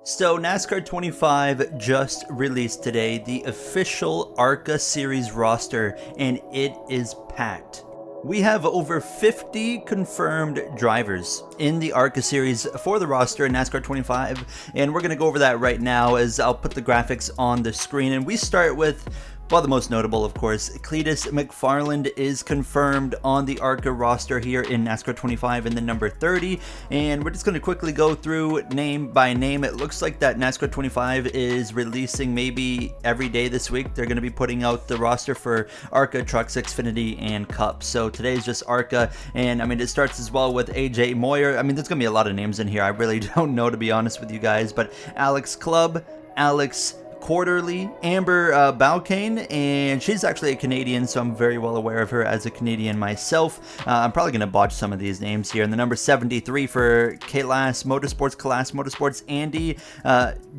So NASCAR 25 just released today the official ARCA Series roster, and it is packed. We have over 50 confirmed drivers in the ARCA Series for the roster in NASCAR 25, and we're going to go over that right now as I'll put the graphics on the screen. And we start with, well, the most notable, of course, Cleetus McFarland is confirmed on the ARCA roster here in NASCAR 25 in the number 30. And we're just going to quickly go through name by name. It looks like that NASCAR 25 is releasing maybe every day this week. They're going to be putting out the roster for ARCA, Trucks, Xfinity, and Cup. So today's just ARCA. And I mean, it starts as well with AJ Moyer. I mean, there's going to be a lot of names in here. I really don't know, to be honest with you guys. But Alex Clubb, Alex Quarterly, Amber Balcaine, and she's actually a Canadian, so I'm very well aware of her as a Canadian myself. I'm probably going to botch some of these names here. And the number 73 for Kalas Motorsports, Andy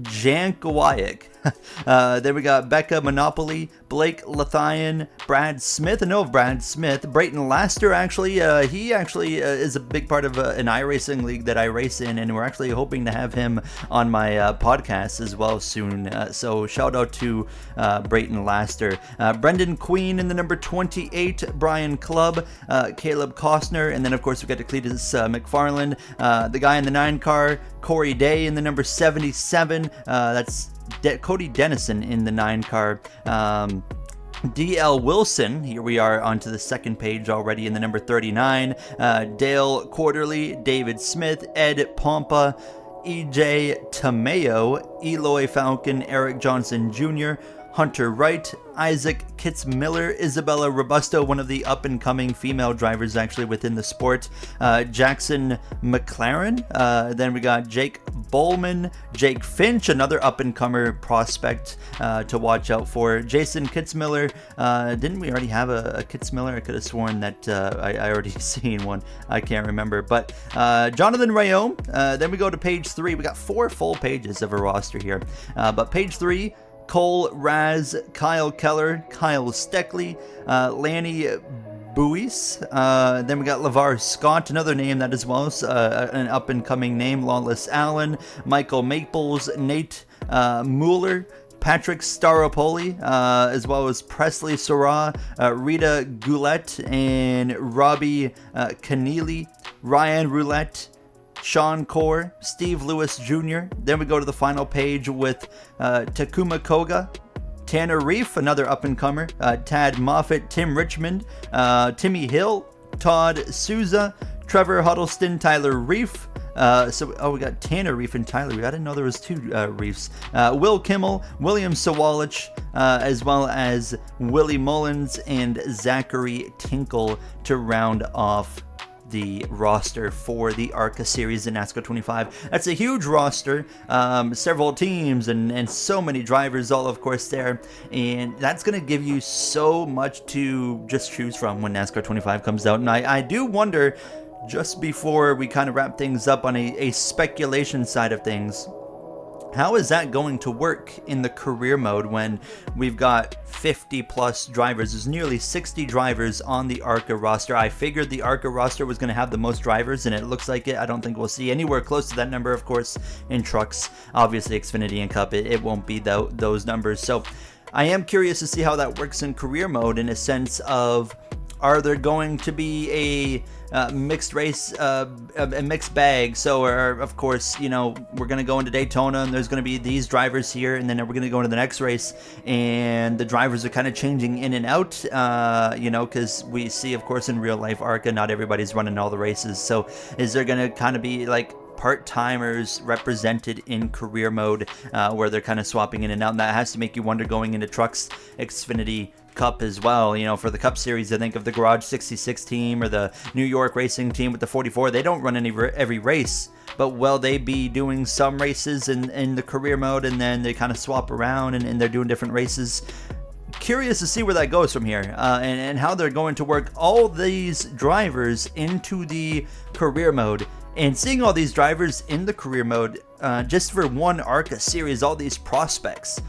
Jankowiak. Then we got Becca Monopoly, Blake Lathian, Brad Smith. I know of Brad Smith. Brayton Laster, actually. He actually is a big part of an iRacing league that I race in, and we're actually hoping to have him on my podcast as well soon. So shout out to Brayton Laster. Brendan Queen in the number 28, Brian Clubb, Caleb Costner, and then of course we got to Cleetus McFarland, the guy in the 9 car, Corey Day in the number 77. That's Cody Dennison in the 9 car. DL Wilson, here we are onto the second page already in the number 39. Dale Quarterly, David Smith, Ed Pompa, EJ Tamayo, Eloy Falcon, Eric Johnson Jr., Hunter Wright, Isaac Kitzmiller, Isabella Robusto, one of the up-and-coming female drivers actually within the sport, Jackson McLaren, then we got Jake Bowman, Jake Finch, another up-and-comer prospect to watch out for, Jason Kitzmiller. Didn't we already have a Kitzmiller? I could have sworn that I already seen one. I can't remember. But Jonathan Rayome. Then we go to page 3. We got 4 full pages of a roster here. But page 3, Cole Raz, Kyle Keller, Kyle Steckley, Lanny Buis. Then we got LeVar Scott, another name that as well is an up-and-coming name. Lawless Allen, Michael Maples, Nate Mueller, Patrick Staropoli, as well as Presley Sora, Rita Goulette, and Robbie Keneally, Ryan Roulette, Sean Core, Steve Lewis Jr. Then we go to the final page with Takuma Koga, Tanner Reef, another up-and-comer, Tad Moffitt, Tim Richmond, Timmy Hill, Todd Souza, Trevor Huddleston, Tyler Reef. We got Tanner Reef and Tyler Reef. I didn't know there was 2 Reefs. Will Kimmel, William Sawalich, as well as Willie Mullins and Zachary Tinkle to round off the roster for the ARCA Series in NASCAR 25. That's a huge roster, several teams and so many drivers all of course there, and that's going to give you so much to just choose from when NASCAR 25 comes out. And I do wonder, just before we kind of wrap things up on a speculation side of things, how is that going to work in the career mode when we've got 50 plus drivers? There's nearly 60 drivers on the ARCA roster. I figured the ARCA roster was going to have the most drivers, and it looks like it. I don't think we'll see anywhere close to that number, of course, in trucks. Obviously, Xfinity and Cup, it won't be those numbers. So I am curious to see how that works in career mode, in a sense of, are there going to be a mixed race, a mixed bag? So, of course, you know, we're going to go into Daytona and there's going to be these drivers here, and then we're going to go into the next race and the drivers are kind of changing in and out, you know, because we see, of course, in real life ARCA, not everybody's running all the races. So is there going to kind of be like part-timers represented in career mode, where they're kind of swapping in and out? And that has to make you wonder going into trucks, Xfinity, Cup as well. You know, for the Cup Series, I think of the Garage 66 team or the New York Racing team with the 44. They don't run every race, but will they be doing some races in the career mode, and then they kind of swap around and they're doing different races? Curious to see where that goes from here, and how they're going to work all these drivers into the career mode. And seeing all these drivers in the career mode, just for one ARCA Series, all these prospects,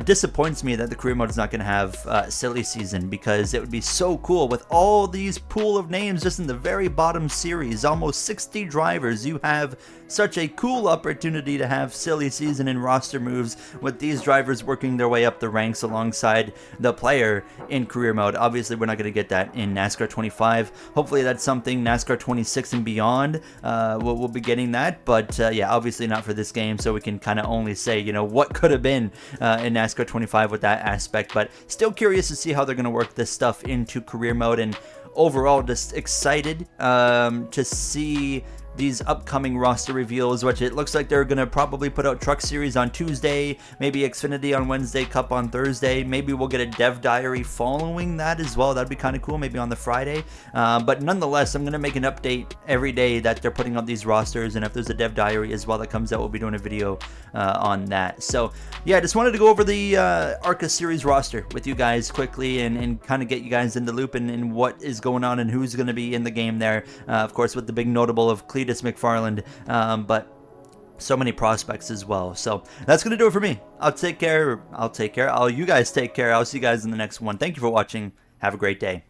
disappoints me that the career mode is not going to have silly season, because it would be so cool with all these pool of names just in the very bottom series, almost 60 drivers. You have such a cool opportunity to have silly season and roster moves with these drivers working their way up the ranks alongside the player in career mode. Obviously, we're not going to get that in NASCAR 25. Hopefully that's something NASCAR 26 and beyond, we'll be getting that, but yeah, obviously not for this game, so we can kind of only say, you know, what could have been in NASCAR 25 with that aspect. But still curious to see how they're going to work this stuff into career mode, and overall just excited to see these upcoming roster reveals, which it looks like they're going to probably put out Truck Series on Tuesday, maybe Xfinity on Wednesday, Cup on Thursday. Maybe we'll get a Dev Diary following that as well. That'd be kind of cool, maybe on the Friday. But nonetheless, I'm going to make an update every day that they're putting out these rosters, and if there's a Dev Diary as well that comes out, we'll be doing a video on that. So yeah, just wanted to go over the ARCA Series roster with you guys quickly, and kind of get you guys in the loop and what is going on and who's going to be in the game there. Of course, with the big notable of Cletus McFarland, but so many prospects as well. So that's gonna do it for me. You guys take care. I'll see you guys in the next one. Thank you for watching. Have a great day.